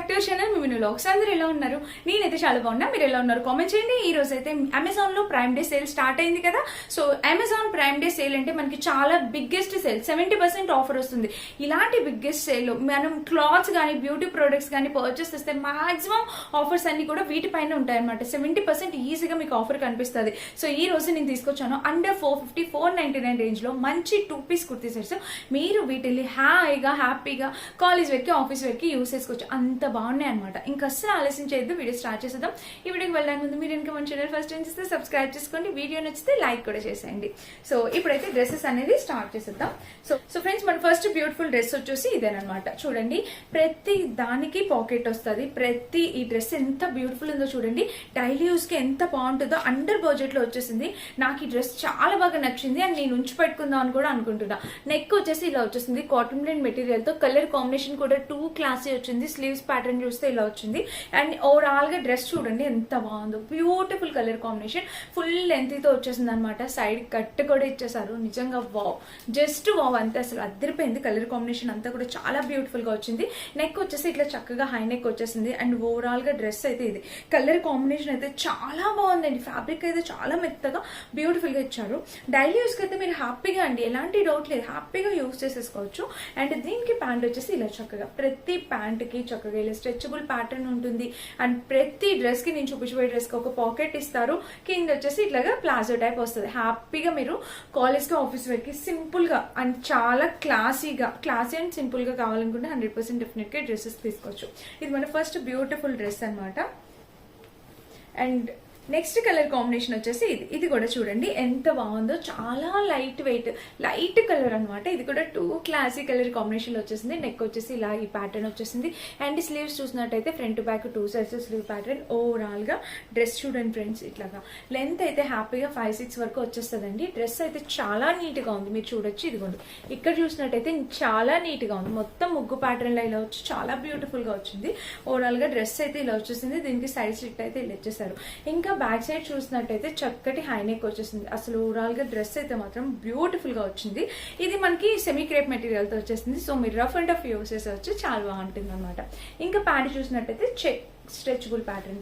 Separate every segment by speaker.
Speaker 1: Back to channel me vlogs. అందరూ ఎలా ఉన్నారు? నేనైతే చాలా బాగున్నా. మీరు ఎలా ఉన్నారు కామెంట్ చేయండి. ఈ రోజు అయితే అమెజాన్ లో ప్రైమ్ డే సేల్ స్టార్ట్ అయింది కదా. So Amazon prime day sale అంటే మనకి చాలా బిగ్గెస్ట్ సేల్, 70% ఆఫర్ వస్తుంది. ఇలాంటి బిగ్గెస్ట్ సేల్ మనం క్లాత్స్ కానీ బ్యూటీ ప్రొడక్ట్స్ కానీ పర్చేస్ చేస్తే మాక్సిమం ఆఫర్స్ అన్ని కూడా వీటిపైన ఉంటాయి అనమాట. 70% ఈజీగా మీకు ఆఫర్ కనిపిస్తుంది. సో ఈ రోజు నేను తీసుకొచ్చాను అండర్ 450, 499 రేంజ్ లో మంచి 2-piece కుర్తీ సెట్స్. మీరు వీటిని హాయిగా హ్యాపీగా కాలేజ్ వేర్కి ఆఫీస్ వేర్కి యూస్ చేసుకోవచ్చు. అంత బాగున్నాయి అనమాట. ఇంకా అస్సలు ఆలస్యం చేయొద్దు, వీడియో స్టార్ట్ చేసేద్దాం. ఈ వీడియోకి వెళ్ళడానికి ముందు మీరు ఇంకా మన ఛానల్ ఫస్ట్ టైం చేస్తే సబ్స్క్రైబ్ చేసుకోండి, వీడియో నచ్చితే లైక్ కూడా చేసేయండి. సో ఇప్పుడైతే డ్రెస్సెస్ అనేది స్టార్ట్ చేసేద్దాం. సో ఫ్రెండ్స్, మన ఫస్ట్ బ్యూటిఫుల్ డ్రెస్ వచ్చేసి ఇదేనమాట. చూడండి, ప్రతి దానికి పాకెట్ వస్తుంది. ఈ డ్రెస్ ఎంత బ్యూటిఫుల్ ఉందో చూడండి. డైలీ యూస్ కి ఎంత బాగుంటుందో. అండర్ బడ్జెట్ లో వచ్చేసింది. నాకు ఈ డ్రెస్ చాలా బాగా నచ్చింది అండ్ నేను ఉంచి పెట్టుకుందాం అని కూడా అనుకుంటున్నా. నెక్ వచ్చేసి ఇలా వచ్చేసింది కాటన్ బ్లెండ్ మెటీరియల్ తో. కలర్ కాంబినేషన్ కూడా 2 క్లాసీ వచ్చింది. స్లీవ్స్ ప్యాటర్న్ చూస్తే ఇలా వచ్చింది. అండ్ ఓవరాల్ గా డ్రెస్ చూడండి ఎంత బాగుందో. Beautiful colour combination, full length తో వచ్చేసింది అనమాట. సైడ్ కట్ కూడా ఇచ్చేసారు. నిజంగా వావ్, జస్ట్ వావ్ అంతే. అసలు అద్దరిపోయింది. కలర్ కాంబినేషన్ అంతా కూడా చాలా బ్యూటిఫుల్ గా వచ్చింది. నెక్ వచ్చేసి ఇట్లా చక్కగా హై నెక్ వచ్చేసింది. అండ్ ఓవరాల్ గా డ్రెస్ అయితే ఇది. కలర్ కాంబినేషన్ అయితే చాలా బాగుందండి. ఫ్యాబ్రిక్ అయితే చాలా మెత్తగా బ్యూటిఫుల్ గా ఇచ్చారు. డైలీ యూస్ కి అయితే మీరు హ్యాపీగా అండి, ఎలాంటి డౌట్ లేదు, హ్యాపీగా యూస్ చేసేసుకోవచ్చు. అండ్ దీనికి ప్యాంట్ వచ్చేసి ఇలా చక్కగా ప్రతి ప్యాంట్ కి చక్కగా ఇలా స్ట్రెచబుల్ ప్యాటర్న్ ఉంటుంది. అండ్ ప్రతి డ్రెస్ కి నేను చూపించబోయే డ్రెస్ కి ఒక పాకెట్ ఇస్తారు. కింద వచ్చేసి ఇట్లాగా ప్లాజో టైప్ వస్తుంది. హ్యాపీగా మీరు కాలేజ్ కి ఆఫీస్ వేర్కి సింపుల్ గా అండ్ చాలా క్లాసీ అండ్ సింపుల్ గా కావాలనుకుంటే 100% డెఫినెట్ గా డ్రెస్సెస్ తీసుకోవచ్చు. ఇది మన ఫస్ట్ బ్యూటిఫుల్ డ్రెస్ అనమాట. అండ్ నెక్స్ట్ కలర్ కాంబినేషన్ వచ్చేసి ఇది కూడా చూడండి ఎంత బాగుందో. చాలా లైట్ కలర్ అనమాట. ఇది కూడా 2 క్లాసీ కలర్ కాంబినేషన్ లో వచ్చేసింది. నెక్ వచ్చేసి ఇలా ఈ ప్యాటర్న్ వచ్చేసింది. అండ్ స్లీవ్స్ చూసినట్టయితే front back 2 sides slew pattern. Overall గా డ్రెస్ చూడండి ఫ్రెండ్స్, ఇట్లాగా లెంత్ అయితే హ్యాపీగా 5-6 వరకు వచ్చేస్తుందండి. డ్రెస్ అయితే చాలా నీట్ గా ఉంది. మీరు చూడొచ్చు, ఇదిగోండి ఇక్కడ చూసినట్టయితే చాలా నీట్ గా ఉంది. మొత్తం ముగ్గు ప్యాటర్న్ లో ఇలా వచ్చి చాలా బ్యూటిఫుల్ గా వచ్చింది. ఓవరాల్ గా డ్రెస్ అయితే ఇలా వచ్చేసింది. దీనికి సైడ్ స్లిట్ అయితే ఇలా ఇచ్చేసారు. ఇంకా బ్యాక్ సైడ్ చూసినట్టయితే చక్కటి హైనెక్ వచ్చేసింది. అసలు ఓవరాల్ గా డ్రెస్ అయితే మాత్రం బ్యూటిఫుల్ గా వచ్చింది. ఇది మనకి సెమీ క్రేప్ మెటీరియల్ తో వచ్చేసింది. సో మీరు రఫ్ అండ్ టఫ్ యూస్ చేసేవచ్చు, చాలా బాగుంటుంది అనమాట. ఇంకా ప్యాంట్ చూసినట్టయితే చెక్ స్ట్రెచబుల్ ప్యాటర్న్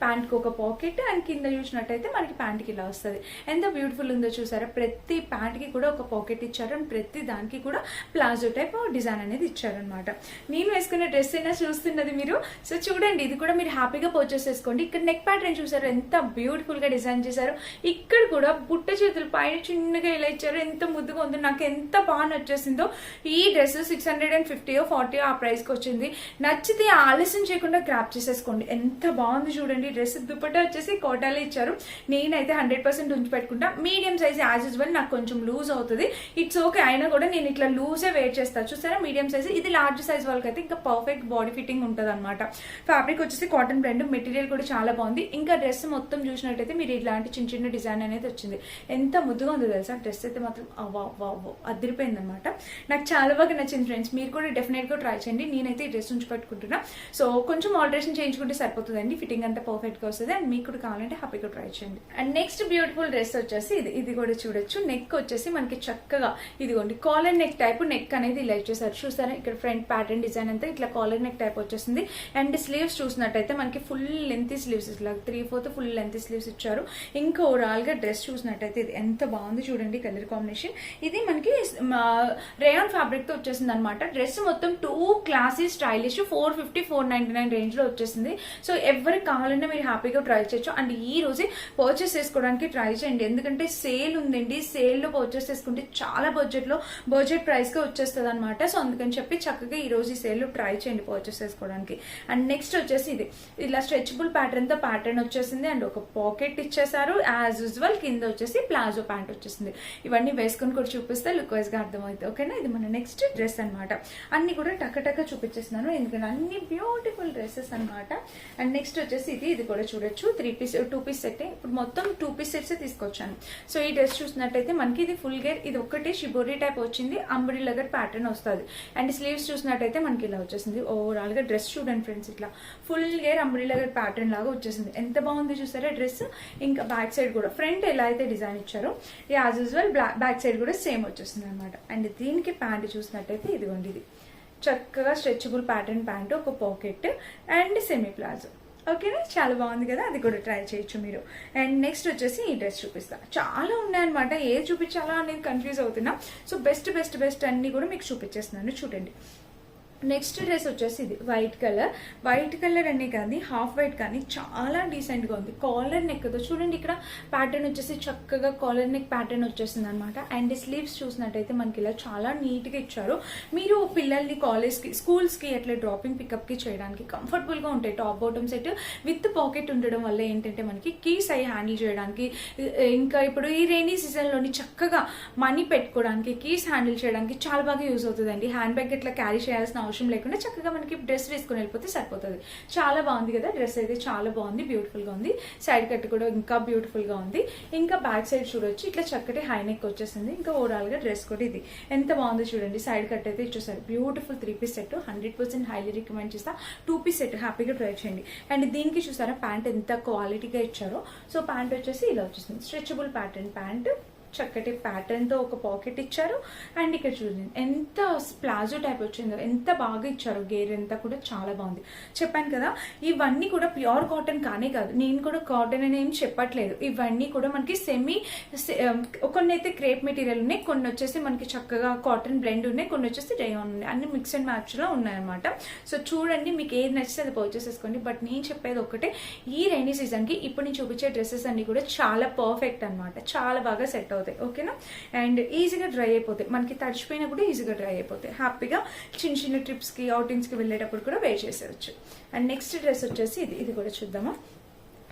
Speaker 1: ప్యాంట్ కి ఒక పాకెట్. అండ్ కింద చూసినట్టయితే మనకి ప్యాంట్ కి ఇలా వస్తుంది. ఎంత బ్యూటిఫుల్ ఉందో చూసారా. ప్రతి ప్యాంట్ కి కూడా ఒక పాకెట్ ఇచ్చారు. అండ్ ప్రతి దానికి కూడా ప్లాజో టైప్ డిజైన్ అనేది ఇచ్చారనమాట. నేను వేసుకున్న డ్రెస్ అయినా చూస్తున్నది మీరు. సో చూడండి, ఇది కూడా మీరు హ్యాపీగా పర్చేస్ చేసుకోండి. ఇక్కడ నెక్ ప్యాటర్న్ చూసారు ఎంత బ్యూటిఫుల్ గా డిజైన్ చేశారు. ఇక్కడ కూడా బుట్ట చేతులు పైన చిన్నగా ఇలా ఇచ్చారు. ఎంత ముద్దుగా ఉందో, నాకు ఎంత బాగా నచ్చేసిందో. ఈ డ్రెస్ 650 or 40 ఆ ప్రైస్ కి వచ్చింది. నచ్చితే ఆలస్యం చేయకుండా గ్రాప్ చేసేసుకోండి. ఎంత బాగుంది చూడండి. డ్రెస్ దుపట్టా వచ్చేసి కోటాలో ఇచ్చారు. నేనైతే 100% ఉంచి పెట్టుకుంటా. మీడియం సైజ్ యాజ్ యూజువల్ నాకు కొంచెం లూజ్ అవుతుంది. ఇట్స్ ఓకే, అయినా కూడా నేను ఇట్లా లూజే వేర్ చేస్తాను. చూసారా, మీడియం సైజ్. ఇది లార్జ్ సైజ్ వాళ్ళకి అయితే ఇంకా పర్ఫెక్ట్ బాడీ ఫిట్టింగ్ ఉంటుంది అనమాట. ఫ్యాబ్రిక్ వచ్చేసి కాటన్ బ్లెండ్ మెటీరియల్ కూడా చాలా బాగుంది. ఇంకా డ్రెస్ మొత్తం చూసినట్టయితే మీరు ఇలాంటి చిన్న డిజైన్ అనేది వచ్చింది. ఎంత ముద్దుగా ఉందో తెలుసా. డ్రెస్ అయితే మాత్రం అదిరిపోయింది అనమాట. నాకు చాలా బాగా నచ్చింది ఫ్రెండ్స్. మీరు కూడా డెఫినెట్ గా ట్రై చేయండి. నేనైతే ఈ డ్రెస్ ఉంచి పెట్టుకుంటున్నా. సో కొంచెం ఆల్టరేషన్ చేయించుకుంటే సరిపోతుందండి. ఫిట్టింగ్ అంతా పర్ఫెక్ట్ గా వస్తుంది. అండ్ మీకు కూడా కావాలంటే హ్యాపీగా ట్రై చేయండి. అండ్ నెక్స్ట్ బ్యూటిఫుల్ డ్రెస్ వచ్చేసి ఇది కూడా చూడొచ్చు. నెక్ వచ్చేసి మనకి చక్కగా ఇదిగోండి కాలర్ నెక్ టైప్ నెక్ అనేది ఇలా ఇచ్చేసారు. చూసారా, ఇక్కడ ఫ్రంట్ ప్యాటర్న్ డిజైన్ అంతా ఇట్లా కాలర్ నెక్ టైప్ వచ్చేసింది. అండ్ స్లీవ్స్ చూసినట్టయితే మనకి ఫుల్ లెంత్ స్లీవ్స్, ఇలా 3/4 ఫుల్ లెంత్ స్లీవ్స్ ఇచ్చారు. ఇంకా ఓవరాల్ గా డ్రెస్ చూసినట్టయితే ఇది ఎంత బాగుంది చూడండి. కలర్ కాంబినేషన్ ఇది మనకి రేయాన్ ఫ్యాబ్రిక్ తో వచ్చేసింది అనమాట. డ్రెస్ మొత్తం 2 క్లాసీ స్టైలిష్ 450, 499 రేంజ్ లో వచ్చేసింది. సో ఎవరికి కావాలన్నా మీరు హ్యాపీగా ట్రై చేయొచ్చు. అండ్ ఈ రోజే పర్చేస్ చేసుకోవడానికి ట్రై చేయండి. ఎందుకంటే సేల్ ఉందండి. సేల్ లో పర్చేస్ చేసుకుంటే చాలా బడ్జెట్ ప్రైస్ గా వచ్చేస్తుంది అనమాట. సో అందుకని చెప్పి చక్కగా ఈ రోజు ఈ సేల్ లో ట్రై చేయండి పర్చేస్ చేసుకోవడానికి. అండ్ నెక్స్ట్ వచ్చేసి ఇది ఇలా స్ట్రెచబుల్ ప్యాటర్న్ తో ప్యాటర్న్ వచ్చేసింది. అండ్ ఒక పాకెట్ ఇచ్చేసారు యాజ్ యూజువల్. కింద వచ్చేసి ప్లాజో ప్యాంట్ వచ్చేసింది. ఇవన్నీ వేసుకుని కూడా చూపిస్తే లుక్ వైజ్ గా అర్థమవుతుంది. ఓకేనా, ఇది మన నెక్స్ట్ డ్రెస్ అనమాట. అన్ని కూడా టక్క చూపించేస్తున్నాను ఎందుకంటే అన్ని బ్యూటిఫుల్ డ్రెస్సెస్ అనమాట. అండ్ నెక్స్ట్ వచ్చేసి ఇది కూడా చూడొచ్చు. 2-piece set. ఇప్పుడు మొత్తం 2-piece సెట్స్ తీసుకొచ్చాను. సో ఈ డ్రెస్ చూసినట్టయితే మనకి ఇది ఫుల్ గేర్, ఇది ఒకటి షిబోరి టైప్ వచ్చింది. అంబ్రెల్లా ప్యాటర్న్ వస్తుంది. అండ్ స్లీవ్స్ చూసినట్టయితే మనకి ఇలా వచ్చేసింది. ఓవరాల్ గా డ్రెస్ చూడండి ఫ్రెండ్స్, ఇట్లా ఫుల్ గేర్ అంబ్రెల్లా ప్యాటర్న్ లాగా వచ్చేసింది. ఎంత బాగుంది చూసారా డ్రెస్. ఇంకా బ్యాక్ సైడ్ కూడా ఫ్రంట్ ఎలా అయితే డిజైన్ ఇచ్చారో యాజ్ యూజువల్ బ్యాక్ సైడ్ కూడా సేమ్ వచ్చేసింది అనమాట. అండ్ దీనికి ప్యాంట్ చూసినట్టయితే ఇదిగోండి, ఇది చక్కగా స్ట్రెచబుల్ ప్యాటర్న్ ప్యాంటు, ఒక పాకెట్ అండ్ సెమీ ప్లాజో. ఓకేనా, చాలా బాగుంది కదా, అది కూడా ట్రై చేయొచ్చు మీరు. అండ్ నెక్స్ట్ వచ్చేసి ఈ డ్రెస్ చూపిస్తా. చాలా ఉన్నాయన్నమాట, ఏది చూపించాలా అనేది కన్ఫ్యూజ్ అవుతున్నా. సో బెస్ట్ బెస్ట్ బెస్ట్ అన్ని కూడా మీకు చూపించేస్తున్నాను, చూడండి. నెక్స్ట్ డ్రెస్ వచ్చేసి ఇది వైట్ కలర్ అనే కానీ హాఫ్ వైట్ కానీ చాలా డీసెంట్గా ఉంది. కాలర్ నెక్ చూడండి, ఇక్కడ ప్యాటర్న్ వచ్చేసి చక్కగా కాలర్ నెక్ ప్యాటర్న్ వచ్చేసింది అనమాట. అండ్ స్లీవ్స్ చూసినట్టయితే మనకి ఇలా చాలా నీట్గా ఇచ్చారు. మీరు పిల్లల్ని కాలేజ్కి, స్కూల్స్కి అట్లా డ్రాపింగ్ పికప్కి చేయడానికి కంఫర్టబుల్గా ఉంటాయి. Top bottom set with pocket ఉండడం వల్ల ఏంటంటే మనకి కీస్ అవి హ్యాండిల్ చేయడానికి, ఇంకా ఇప్పుడు ఈ రైనీ సీజన్లోని చక్కగా మనీ పెట్టుకోవడానికి, కీస్ హ్యాండిల్ చేయడానికి చాలా బాగా యూజ్ అవుతుందండి. హ్యాండ్ బ్యాగ్ ఇట్లా క్యారీ చేయాల్సిన అవసరం లేకుండా చక్కగా మనకి డ్రెస్ వేసుకుని వెళ్ళిపోతే సరిపోతుంది. చాలా బాగుంది కదా, డ్రెస్ అయితే చాలా బాగుంది, బ్యూటిఫుల్ గా ఉంది. సైడ్ కట్ కూడా ఇంకా బ్యూటిఫుల్ గా ఉంది. ఇంకా బ్యాక్ సైడ్ చూడొచ్చు, ఇట్లా చక్కటి హై నెక్ వచ్చేసింది. ఇంకా ఓవరాల్ గా డ్రెస్ కూడా ఇది ఎంత బాగుందో చూడండి. సైడ్ కట్ అయితే ఇచ్చేసారు, beautiful 3 piece set, 100% highly recommend చేస్తా. 2 పీస్ సెట్ హ్యాపీగా ట్రై చేయండి. అండ్ దీనికి చూసారా ప్యాంట్ ఎంత క్వాలిటీగా ఇచ్చారో. సో ప్యాంట్ వచ్చేసి ఇలా వచ్చేసింది, స్ట్రెచబుల్ ప్యాటర్న్ ప్యాంట్, చక్కటి ప్యాటర్న్ తో ఒక పాకెట్ ఇచ్చారు. అండ్ ఇక్కడ చూడండి ఎంత ప్లాజో టైప్ వచ్చిందో, ఎంత బాగా ఇచ్చారు. గేర్ అంతా కూడా చాలా బాగుంది. చెప్పాను కదా, ఇవన్నీ కూడా ప్యూర్ కాటన్ కానే కాదు, నేను కూడా కాటన్ అని ఏం చెప్పట్లేదు. ఇవన్నీ కూడా మనకి కొన్ని అయితే క్రేప్ మెటీరియల్ ఉన్నాయి, కొన్ని వచ్చేసి మనకి చక్కగా కాటన్ బ్లెండ్ ఉన్నాయి, కొన్ని వచ్చేసి డైయాన్ ఉన్నాయి. అన్ని మిక్స్ అండ్ మ్యాచ్ లో ఉన్నాయన్నమాట. సో చూడండి, మీకు ఏది నచ్చితే అది పర్చేస్ చేసుకోండి. బట్ నేను చెప్పేది ఒకటే, ఈ రైనీ సీజన్ కి ఇప్పుడు నేను చూపించే డ్రెస్సెస్ అన్ని కూడా చాలా పర్ఫెక్ట్ అనమాట, చాలా బాగా సెట్ అవుతాయి. ఓకేనా, అండ్ ఈజీగా డ్రై అయిపోతాయి, మనకి తడిచిపోయినా కూడా ఈజీగా డ్రై అయిపోతాయి. హ్యాపీగా చిన్న చిన్న ట్రిప్స్ కి, అవుటింగ్స్ కి వెళ్ళేటప్పుడు కూడా వేర్ చేసేయచ్చు. అండ్ నెక్స్ట్ డ్రెస్ వచ్చేసి ఇది కూడా చూద్దామా.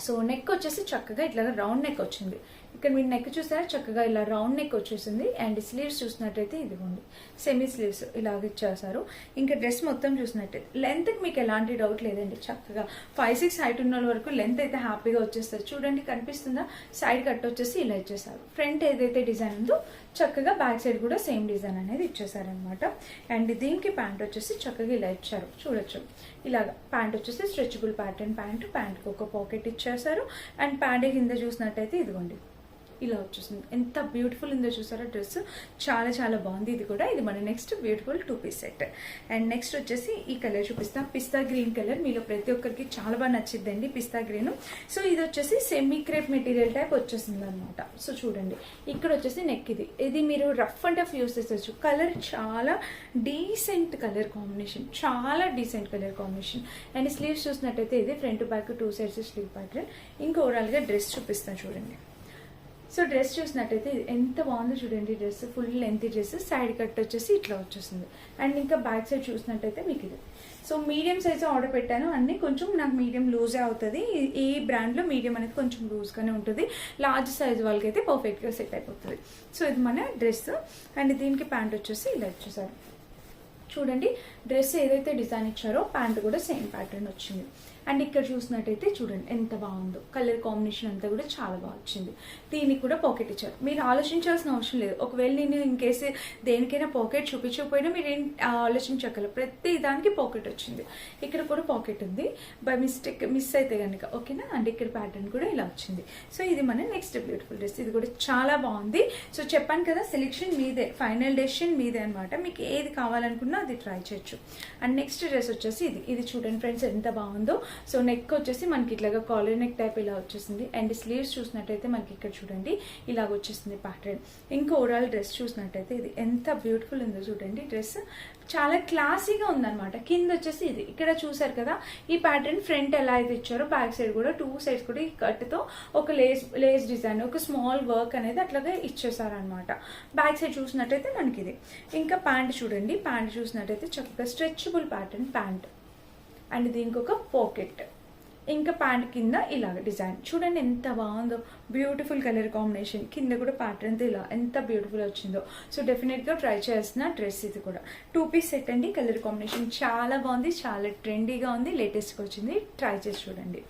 Speaker 1: సో నెక్ వచ్చేసి చక్కగా ఇట్లా రౌండ్ నెక్ వచ్చింది. ఇక్కడ మీరు నెక్ చూసారా, చక్కగా ఇలా రౌండ్ నెక్ వచ్చేసింది. అండ్ స్లీవ్స్ చూసినట్టయితే ఇదిగోండి సెమీ స్లీవ్స్ ఇలాగ ఇచ్చేసారు. ఇంకా డ్రెస్ మొత్తం చూసినట్టయితే లెంత్ కి మీకు ఎలాంటి డౌట్ లేదండి, చక్కగా 5'6" హైట్ ఉన్న వరకు లెంత్ అయితే హ్యాపీగా వచ్చేస్తారు. చూడండి కనిపిస్తుందా, సైడ్ కట్ వచ్చేసి ఇలా ఇచ్చేసారు. ఫ్రంట్ ఏదైతే డిజైన్ ఉందో చక్కగా బ్యాక్ సైడ్ కూడా సేమ్ డిజైన్ అనేది ఇచ్చేసారనమాట. అండ్ దీనికి ప్యాంట్ వచ్చేసి చక్కగా ఇలా ఇచ్చారు, చూడొచ్చు. ఇలాగ ప్యాంట్ వచ్చేసి స్ట్రెచబుల్ ప్యాటర్న్ ప్యాంట్కి ఒక పాకెట్ ఇచ్చేసారు. అండ్ ప్యాంట్ కింద చూసినట్టయితే ఇదిగోండి ఇలా వచ్చేసింది. ఎంత బ్యూటిఫుల్ ఉందో చూసారా డ్రెస్, చాలా చాలా బాగుంది. ఇది మన next beautiful 2 piece set. And next వచ్చేసి ఈ కలర్ చూపిస్తాం, పిస్తా గ్రీన్ కలర్. మీలో ప్రతి ఒక్కరికి చాలా బాగా నచ్చిద్దండి పిస్తా గ్రీన్. సో ఇది వచ్చేసి సెమీ క్రేప్ మెటీరియల్ టైప్ వచ్చేసింది అనమాట. సో చూడండి, ఇక్కడ వచ్చేసి నెక్ ఇది మీరు రఫ్ అండ్ టఫ్ యూస్ చేసేచ్చు. కలర్ చాలా డీసెంట్ కలర్ కాంబినేషన్, చాలా decent colour combination. And sleeves చూసినట్టయితే ఇది front back 2 sides sleeve pattern. ఇంకా ఓవరాల్ గా డ్రెస్ చూపిస్తాను చూడండి. సో డ్రెస్ చూసినట్టయితే ఎంత బాగుందో చూడండి. Dress full length dress, side cut వచ్చేసి ఇట్లా వచ్చేసింది. అండ్ ఇంకా బ్యాక్ సైడ్ చూసినట్టయితే మీకు ఇది. సో మీడియం సైజ్ ఆర్డర్ పెట్టాను, అన్ని కొంచెం నాకు మీడియం లూజే అవుతుంది. ఈ బ్రాండ్ లో మీడియం అనేది కొంచెం లూజ్ గానే ఉంటుంది. లార్జ్ సైజ్ వాళ్ళకి అయితే పర్ఫెక్ట్ గా సెట్ అయిపోతుంది. సో ఇది మన డ్రెస్. అండ్ దీనికి ప్యాంట్ వచ్చేసి ఇలా ఇచ్చేసారు. చూడండి, డ్రెస్ ఏదైతే డిజైన్ ఇచ్చారో ప్యాంట్ కూడా సేమ్ ప్యాటర్న్ వచ్చింది. అండ్ ఇక్కడ చూసినట్టయితే చూడండి ఎంత బాగుందో, కలర్ కాంబినేషన్ అంతా కూడా చాలా బాగా వచ్చింది. దీనికి కూడా పాకెట్ ఇచ్చారు. మీరు ఆలోచించాల్సిన అవసరం లేదు. ఒకవేళ నేను ఇన్ కేసు దేనికైనా పాకెట్ చూపించకపోయినా మీరు ఏం ఆలోచించగలరు, ప్రతి దానికి పాకెట్ వచ్చింది. ఇక్కడ కూడా పాకెట్ ఉంది, బై మిస్టేక్ మిస్ అయితే కనుక. ఓకేనా, అండ్ ఇక్కడ ప్యాటర్న్ కూడా ఇలా వచ్చింది. సో ఇది మన నెక్స్ట్ బ్యూటిఫుల్ డ్రెస్. ఇది కూడా చాలా బాగుంది. సో చెప్పాను కదా, సెలెక్షన్ మీదే, ఫైనల్ డెసిషన్ మీదే అనమాట. మీకు ఏది కావాలనుకున్నా అది ట్రై చేయొచ్చు. అండ్ నెక్స్ట్ డ్రెస్ వచ్చేసి ఇది చూడండి ఫ్రెండ్స్ ఎంత బాగుందో. సో నెక్ వచ్చేసి మనకి ఇట్లాగా కాలర్ నెక్ టైప్ ఇలా వచ్చేసింది. అండ్ స్లీవ్స్ చూసినట్టయితే మనకి ఇక్కడ చూడండి ఇలాగ వచ్చేసింది ప్యాటర్న్. ఇంకా ఓవరాల్ డ్రెస్ చూసినట్టయితే ఇది ఎంత బ్యూటిఫుల్ ఉందో చూడండి. డ్రెస్ చాలా క్లాసీగా ఉందన్నమాట. కింద వచ్చేసి ఇది ఇక్కడ చూసారు కదా, ఈ ప్యాటర్న్ ఫ్రంట్ ఎలా అయితే ఇచ్చారో బ్యాక్ సైడ్ కూడా 2 సైడ్స్ కూడా ఈ కట్ తో ఒక లేస్ డిజైన్, ఒక స్మాల్ వర్క్ అనేది అట్లాగే ఇచ్చేసారనమాట. బ్యాక్ సైడ్ చూసినట్టయితే మనకి ఇది. ఇంకా ప్యాంట్ చూడండి, ప్యాంట్ చూసినట్టయితే చక్కగా స్ట్రెచబుల్ ప్యాటర్న్ ప్యాంట్. అండ్ దీనికి ఒక పాకెట్. ఇంకా ప్యాంట్ కింద ఇలాగ డిజైన్ చూడండి ఎంత బాగుందో, బ్యూటిఫుల్ కలర్ కాంబినేషన్. కింద కూడా ప్యాటర్న్తో ఇలా ఎంత బ్యూటిఫుల్ వచ్చిందో. సో డెఫినెట్గా ట్రై చేసిన డ్రెస్ ఇది కూడా 2 పీస్ సెట్ అండి. కలర్ కాంబినేషన్ చాలా బాగుంది, చాలా ట్రెండీగా ఉంది, లేటెస్ట్గా వచ్చింది. ట్రై చేసి చూడండి.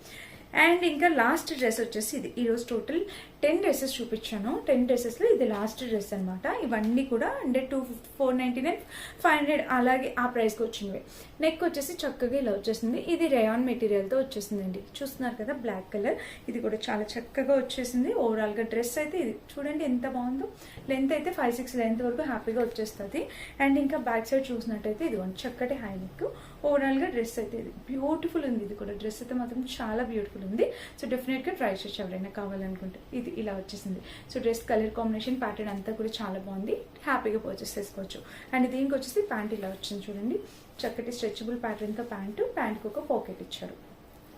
Speaker 1: అండ్ ఇంకా లాస్ట్ డ్రెస్ వచ్చేసి ఇది. ఈరోజు టోటల్ 10 డ్రెస్సెస్ చూపించాను. 10 డ్రెస్సెస్లో ఇది లాస్ట్ డ్రెస్ అనమాట. ఇవన్నీ కూడా 499, 500 అలాగే ఆ ప్రైస్కి వచ్చినవి. నెక్ వచ్చేసి చక్కగా ఇలా వచ్చేసింది. ఇది రేయాన్ మెటీరియల్తో వచ్చేసిందండి. చూస్తున్నారు కదా బ్లాక్ కలర్. ఇది కూడా చాలా చక్కగా వచ్చేసింది. ఓవరాల్గా డ్రెస్ అయితే ఇది చూడండి ఎంత బాగుందో. లెంత్ అయితే 5-6 లెంత్ వరకు హ్యాపీగా వచ్చేస్తుంది. అండ్ ఇంకా బ్యాక్ సైడ్ చూసినట్టయితే ఇది చక్కటి హై నెక్. ఓవరాల్గా డ్రెస్ అయితే ఇది బ్యూటిఫుల్ ఉంది. ఇది కూడా డ్రెస్ అయితే మాత్రం చాలా బ్యూటిఫుల్ ఉంది. సో డెఫినెట్గా ట్రై చేయొచ్చు ఎవరైనా కావాలనుకుంటే. ఇది ఇలా వచ్చేసింది. So dress colour combination pattern అంతా కూడా చాలా బాగుంది. హ్యాపీగా పర్చేస్ చేసుకోవచ్చు. అండ్ దీనికి వచ్చేసి ప్యాంట్ ఇలా వచ్చింది చూడండి. చక్కటి స్ట్రెచబుల్ ప్యాటర్న్తో ప్యాంట్కి ఒక పాకెట్ ఇచ్చారు.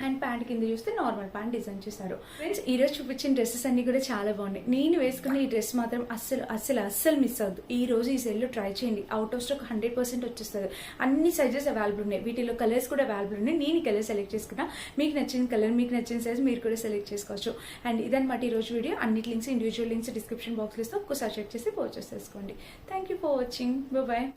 Speaker 1: అండ్ ప్యాంట్ కింద చూస్తే నార్మల్ ప్యాంట్ డిజైన్ చేశారు. ఫ్రెండ్స్ ఈ రోజు చూపించిన డ్రెస్సెస్ అన్ని కూడా చాలా బాగున్నాయి. నేను వేసుకున్న ఈ డ్రెస్ మాత్రం అస్సలు మిస్ అవ్వద్దు. ఈ రోజు ఈ సెల్లో ట్రై చేయండి. అవుట్ ఆఫ్ స్టాక్ 100% వచ్చేస్తుంది. అన్ని సైజెస్ అవైలబుల్ ఉన్నాయి. వీటిలో కలర్స్ కూడా అవైలబుల్ ఉన్నాయి. నేను ఈ కలర్ సెలెక్ట్ చేసుకున్నా. మీకు నచ్చిన కలర్, మీకు నచ్చిన సైజ్ మీరు కూడా సెలెక్ట్ చేసుకోవచ్చు. అండ్ ఇదన్నమాట ఈ రోజు వీడియో. అన్నిటి లింక్స్, ఇండివిజువల్ లింక్స్ డిస్క్రిప్షన్ బాక్స్లో ఒక్కసారి చెక్ చేసి పర్చేస్ చేసుకోండి. Thank you for watching. Bye.